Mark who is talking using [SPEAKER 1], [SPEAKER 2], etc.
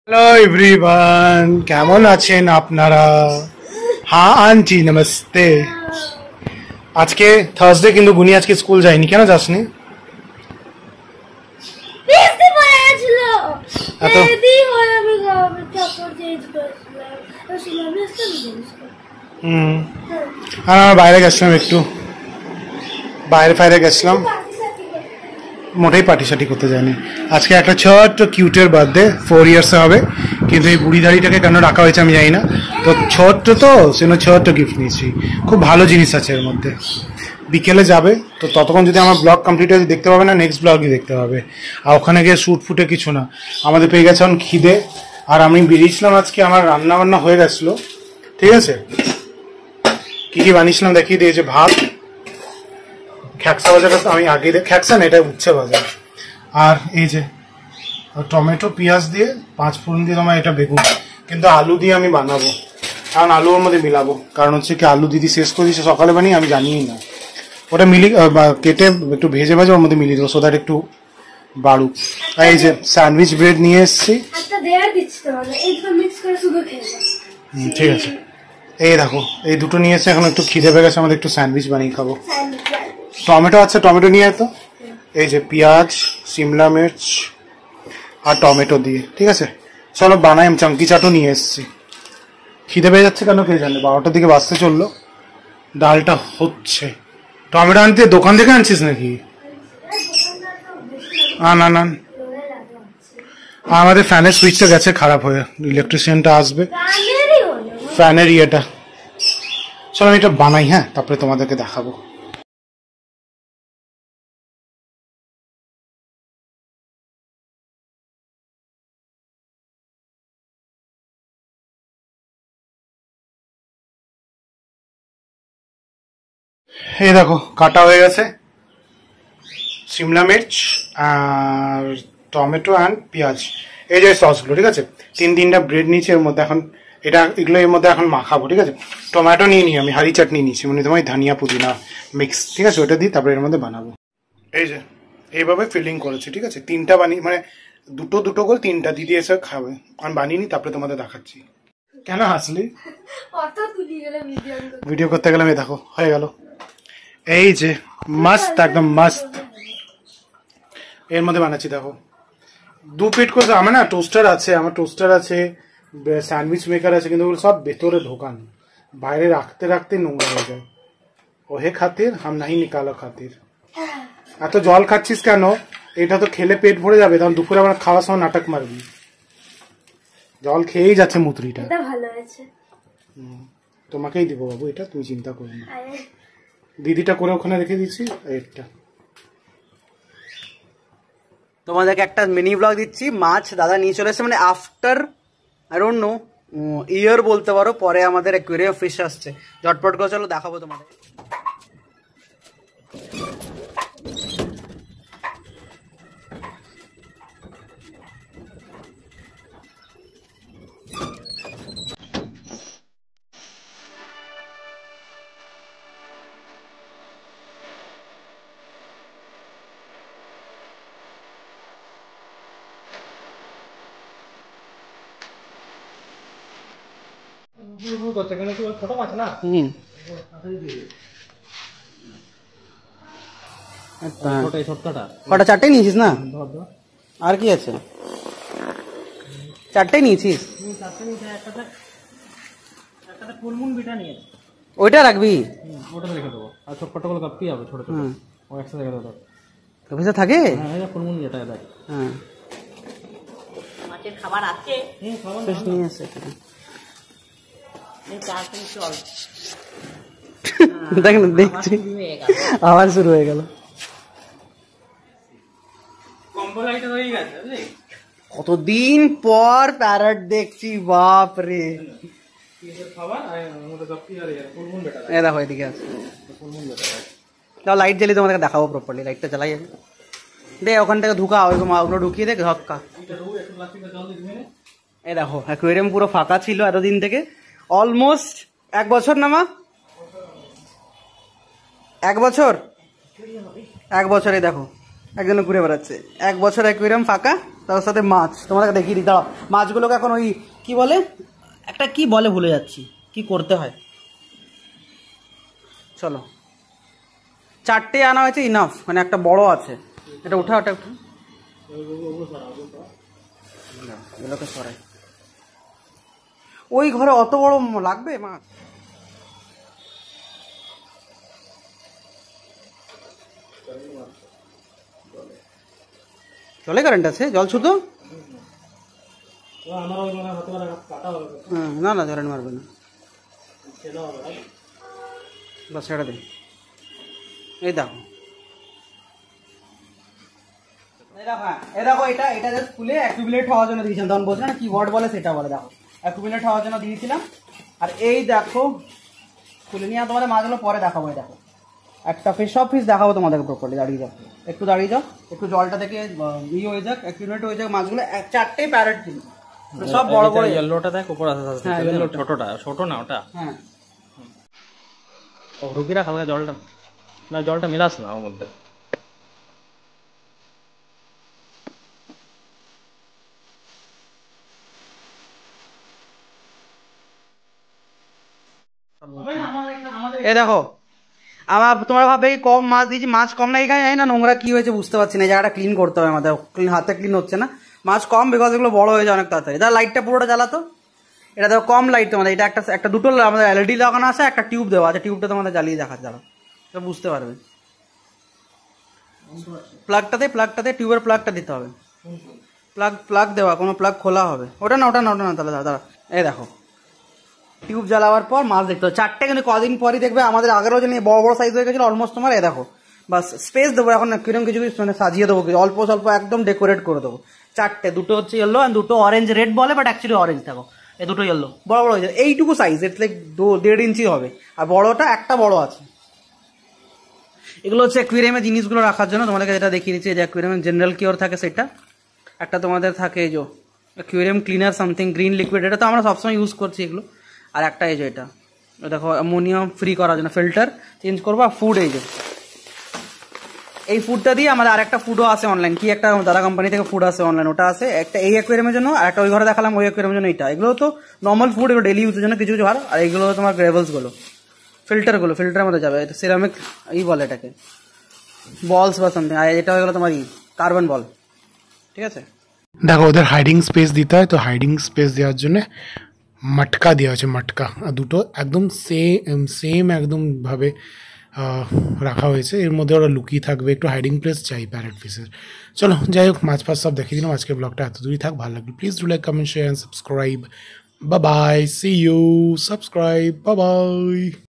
[SPEAKER 1] Hello everyone, কেমন আছেন আপনারা? হ্যাঁ আন্টি নমস্তে। আজকে থার্সডে কিন্তু গুনি আজকে স্কুল যায়নি। কেন যাসনি?
[SPEAKER 2] বেশি পড়ে ছিল
[SPEAKER 1] এত
[SPEAKER 2] এদি হয় আমি কাপড় চেঞ্জ করছিলাম তো সিলেবাস তো
[SPEAKER 1] আর বাইরে গেছিলাম, একটু বাইরে গেছিলাম, মোটেই পার্টি সার্টি করতে যায়নি। আজকে একটা ছোট্ট কিউটের বার্থডে, 4 ইয়ার্স হবে, কিন্তু এই বুড়ি দাড়িটাকে কেন রাখা হয়েছে আমি জানি না। তো ছোট্ট, তো সেজন্য ছোট্ট গিফট নিয়েছি। খুব ভালো জিনিস আছে এর মধ্যে। বিকেলে যাবে, তো ততক্ষণ যদি আমার ব্লগ কমপ্লিট হয়ে দেখতে পাবে না, নেক্সট ব্লগই দেখতে পাবে। আর ওখানে গিয়ে শ্যুট ফুটে কিছু না, আমাদের পেয়ে গেছে এখন খিদে। আর আমি বেরিয়েছিলাম আজকে, আমার রান্না বান্না হয়ে গেছিলো, ঠিক আছে। কি কি বানিয়েছিলাম দেখিয়ে দিয়েছে। ভাত, খ্যাকসা ভাজাটা তো আমি আগে, খ্যাকসা না, এটা উচ্ছে ভাজা। আর এই যে টমেটো পেঁয়াজ দিয়ে 5 ফোড়ন দিয়ে তোমার এটা বেগুন, কিন্তু আলু দিয়ে আমি বানাবো। কারণ আলু ওর মধ্যে মিলাবো, কারণ হচ্ছে কি আলু দিদি শেষ করে দিয়েছে সকালে বানিয়ে, আমি জানিই না। ওটা কেটে একটু ভেজে ওর মধ্যে মিলিয়ে দেবো, সোদার একটু বাড়ুক। আর এই যে স্যান্ডউইচ ব্রেড নিয়ে এসেছি, ঠিক আছে। এই দেখো, এই দুটো নিয়ে এসে এখন একটু খিদে পেয়ে গেছে, আমাদের একটু স্যান্ডউইচ বানিয়ে খাবো। টমেটো আছে, টমেটো নিয়ে তো এই যে পেঁয়াজ, সিমলা মির্চ আর টমেটো দিয়ে, ঠিক আছে। চলো বানাই। আমি চাঙ্কি চাটও নিয়ে এসেছি। খিদে পেয়ে যাচ্ছে কেন কে জানে, 12টার দিকে বাজতে চললো। ডালটা হচ্ছে। টমেটো আনতে দোকান থেকে আনছিস নাকি? না না, আমাদের ফ্যানের সুইচটা গেছে খারাপ হয়ে, ইলেকট্রিশিয়ানটা আসবে ফ্যানের ইয়েটা। চলো আমি এটা বানাই, হ্যাঁ, তারপরে তোমাদেরকে দেখাবো। এই দেখো কাটা হয়ে গেছে সিমলা মির্চ আর টমেটো অ্যান্ড পেঁয়াজ। এই যে সসগুলো, ঠিক আছে। তিনটা ব্রেড নিয়েছি এর মধ্যে, এখন এগুলো এর মধ্যে এখন মাখাবো, ঠিক আছে। টমেটো নিয়ে নিই আমি, হারি চাটনি নিয়েছি, মানে তোমার ধনিয়া পুদিনা মিক্স, ঠিক আছে। ওটা দিই, তারপরে এর মধ্যে বানাবো। এই যে এইভাবে ফিলিং করেছি, ঠিক আছে। 3টা বানিয়ে, মানে দুটো করে 3টা দিদি এসে খাবে। আমি বানিয়ে নিই, তারপরে তোমাদের দেখাচ্ছি। কেন হাসলি? ভিডিও করতে গেলাম। এই দেখো হয়ে গেল। এই যে মস্ত, একদম মস্ত। এর মধ্যে বানাচ্ছি দেখো, 2 পিট করে। আমার না টোস্টার আছে, স্যান্ডউইচ মেকার আছে, কিন্তু ওগুলো সব ভেতরে ঢোকান, বাইরে রাখতে রাখতে নোংরা হয়ে যায়। ওহে খাতির হাম নাহি নিকালো খাতির। এত জল খাচ্ছিস কেন? এটা তো খেলে পেট ভরে যাবে, তখন দুপুরে আবার খাওয়ার সময় নাটক মারবি। জল খেয়েই যাচ্ছে মুতরিটা।
[SPEAKER 2] ভালো আছে,
[SPEAKER 1] তোমাকেই দিব বাবু, এটা তুমি চিন্তা করো না। দিদিটা করে ওখানে রেখে দিচ্ছি। এটা
[SPEAKER 3] তোমাদেরকে একটা মিনি ব্লগ দিচ্ছি। মাছ দাদা নিয়ে চলে এসেছে, মানে আফটার আই ডোন্ট নো ইয়ার বলতে পারো, পরে আমাদের অ্যাকুয়ারিয়াম ফিশ আসছে। ঝটপট করে চলো দেখাবো তোমাদের। কটা? 4টে নিয়েছিস না? আর কি আছে? 4টে নিয়েছিস? ওইটা রাখবি, ওটা রেখে দেবো। আর ছোট ছোট কাপি হবে, ছোট ছোট ও একসাথে রেখে দেবো। কপিসা থাকে? হ্যাঁ, এটা ফুলমুন যেটা দেখ। হ্যাঁ, মাছের খাবার আছে, খাবার নিয়ে আসে। দেখ না, দেখছি আবার শুরু হয়ে গেল। কতদিন পর প্যারট দেখছি, বাপ রে। দেখো এদিকে আছে, লাইট জ্বালিয়ে তোমাদেরকে দেখাবো প্রপারলি। লাইটটা জ্বালাই যাবে, দে ওখান থেকে ঢুকা, ওগুলো ঢুকিয়ে দে ধক্কা। এই দেখো অ্যাকুয়ারিয়াম পুরো ফাঁকা ছিল এতদিন থেকে, অলমোস্ট 1 বছর না মা? 1 বছর, 1 বছরে দেখো একজনে ঘুরে বেড়াচ্ছে, 1 বছর অ্যাকুয়ারিয়াম ফাঁকা, তার সাথে মাছ তোমাদেরকে দেখিয়ে দিই। দাঁড়াও, মাছগুলোকে এখন ওই কি বলে, একটা কি বলে ভুলে যাচ্ছি, কি করতে হয়, চলো 4টে আনা হয়েছে ইনাফ, মানে একটা বড় আছে, এটা উঠা, ওটা উঠা, এগুলোকে সরাই। ওই ঘরে অত বড় লাগবে মাছ? জলে কারেন্ট আছে, জল শুধু? না না, জলেন মারবে না, বাস ছেড়ে দিন। এই দেখো, এই দেখো, এটা এটা জাস্ট খুলে অ্যাকুমুলেট হওয়ার জন্য দিয়েছিলাম, তখন বলছে না কি ওয়ার্ড বলে সেটা বলে, দেখো অ্যাকুমুলেট হওয়ার জন্য দিয়েছিলাম। আর এই দেখো, খুলে নিয়ে তোমাদের মাছগুলো পরে দেখাবো। এই দেখো একটা ফিশ, সব ফিশ দেখাবো তোমাদেরকে প্রপারলি। দাঁড়িয়ে যাও, একটু দাঁড়িয়ে যাও, একটু জলটা থেকে ইয়ে হয়ে যাক, অ্যাকুমুলেট হয়ে যাক মাছগুলো। 4টে প্যারেট ছিল, সব বড় বড়।
[SPEAKER 4] ইয়েলোটা দেখ উপর আছে, ছোটটা, ছোট না ওটা।
[SPEAKER 3] হ্যাঁ,
[SPEAKER 4] ও রুগীরা হালকা জলটা, না জলটা মিলাস না ওর মধ্যে।
[SPEAKER 3] এ দেখো, আমার তোমরা ভাববে কি কম মাছ দিয়েছি, মাছ কম না এখানে, জানি না নোংরা কি হয়েছে বুঝতে পারছি না, এই জায়গাটা ক্লিন করতে হবে আমাদের, হাতে ক্লিন হচ্ছে না। মাছ কম বিকজ এগুলো বড় হয়ে যায় অনেক তাড়াতাড়ি। তার লাইটটা পুরোটা জ্বালাতো, এটা দেখো কম লাইট তোমাদের, এটা একটা দুটো আমাদের এলইডি লাগানো আছে, একটা টিউব দেওয়া আছে, টিউবটা তোমাদের জ্বালিয়ে দেখা জ্বালাও, এটা বুঝতে পারবে। প্লাগটাতে টিউবের প্লাগটা দিতে হবে, প্লাগ দেওয়া, কোনো প্লাগ খোলা হবে, ওটা না তাহলে দাঁড়া। এই দেখো টিউব জ্বালাবার পর মাছ দেখতে হবে 4টে, কিন্তু কদিন পরই দেখবে আমাদের আগেরও যে বড় বড় সাইজ হয়ে গেছিলো অলমোস্ট তোমার। এই দেখো বাস স্পেস দেবো এখন, কিরকম কিছু মানে সাজিয়ে দেবো, অল্প স্বল্প একদম ডেকোরেট করে দেবো। 4টে, দুটো হচ্ছে ইয়েলো আর দুটো অরেঞ্জ, রেড বলে বাট অ্যাকচুয়ালি অরেঞ্জ। দেখো এই দুটো ইয়েলো বড় বড় হয়ে যায়, এইটুকু সাইজ, ইটস লাইক 1.5 ইঞ্চি হবে, আর বড়টা একটা বড় আছে। এগুলো হচ্ছে অ্যাকুয়ারিয়ামে জিনিসগুলো রাখার জন্য, তোমাদেরকে যেটা দেখিয়ে দিচ্ছি, যে অ্যাকুয়ারিয়ামে জেনারেল কিওর থাকে সেটা একটা, তোমাদের থাকে এই যে aquarium cleaner something green liquid, এটা তো আমরা সবসময় ইউজ করছি এগুলো। আর একটা এই যে এটা দেখো অ্যামোনিয়াম ফ্রি করার জন্য ফিল্টার চেঞ্জ করবো। আর ফুড, এই ফুডটা দিয়ে আমাদের আরেকটা ফুডও আছে অনলাইন, কি একটা দাদা কোম্পানি থেকে ফুড আছে অনলাইন, ওটা আছে একটা এই অ্যাকুয়ারিয়ামের জন্য, আর একটা ওই ঘরে দেখালাম ওই অ্যাকুয়ারিয়ামের জন্য। এটা এগুলো তো নর্মাল ফুড, এগুলো ডেলি ইউজের জন্য কিছু কিছু ভালো। আর এইগুলো তোমার গ্রেভেলসগুলো, ফিল্টারের মধ্যে যাবে, এটা সিরামিক বলে এটাকে, বলস বা সামথিং। আর এটা হয়ে গেলো তোমার কার্বন বল, ঠিক আছে।
[SPEAKER 1] দেখো ওদের হাইডিং স্পেস দিতে হয়, তো হাইডিং স্পেস দেওয়ার জন্য মটকা দেওয়া আছে, মটকা, আর দুটো একদম সেম একদম ভাবে রাখা হয়েছে, এর মধ্যে ওরা লুকিয়ে থাকবে, একটু হাইডিং প্লেস চাই প্যারেট ফিশের। চলো যাই হোক, মাছ ফাছ সব দেখিয়ে দিলাম, আজকের ব্লগটা এত দূরই থাক। ভালো লাগলো please do like, comment, share and subscribe. Bye bye, see you, subscribe, bye by.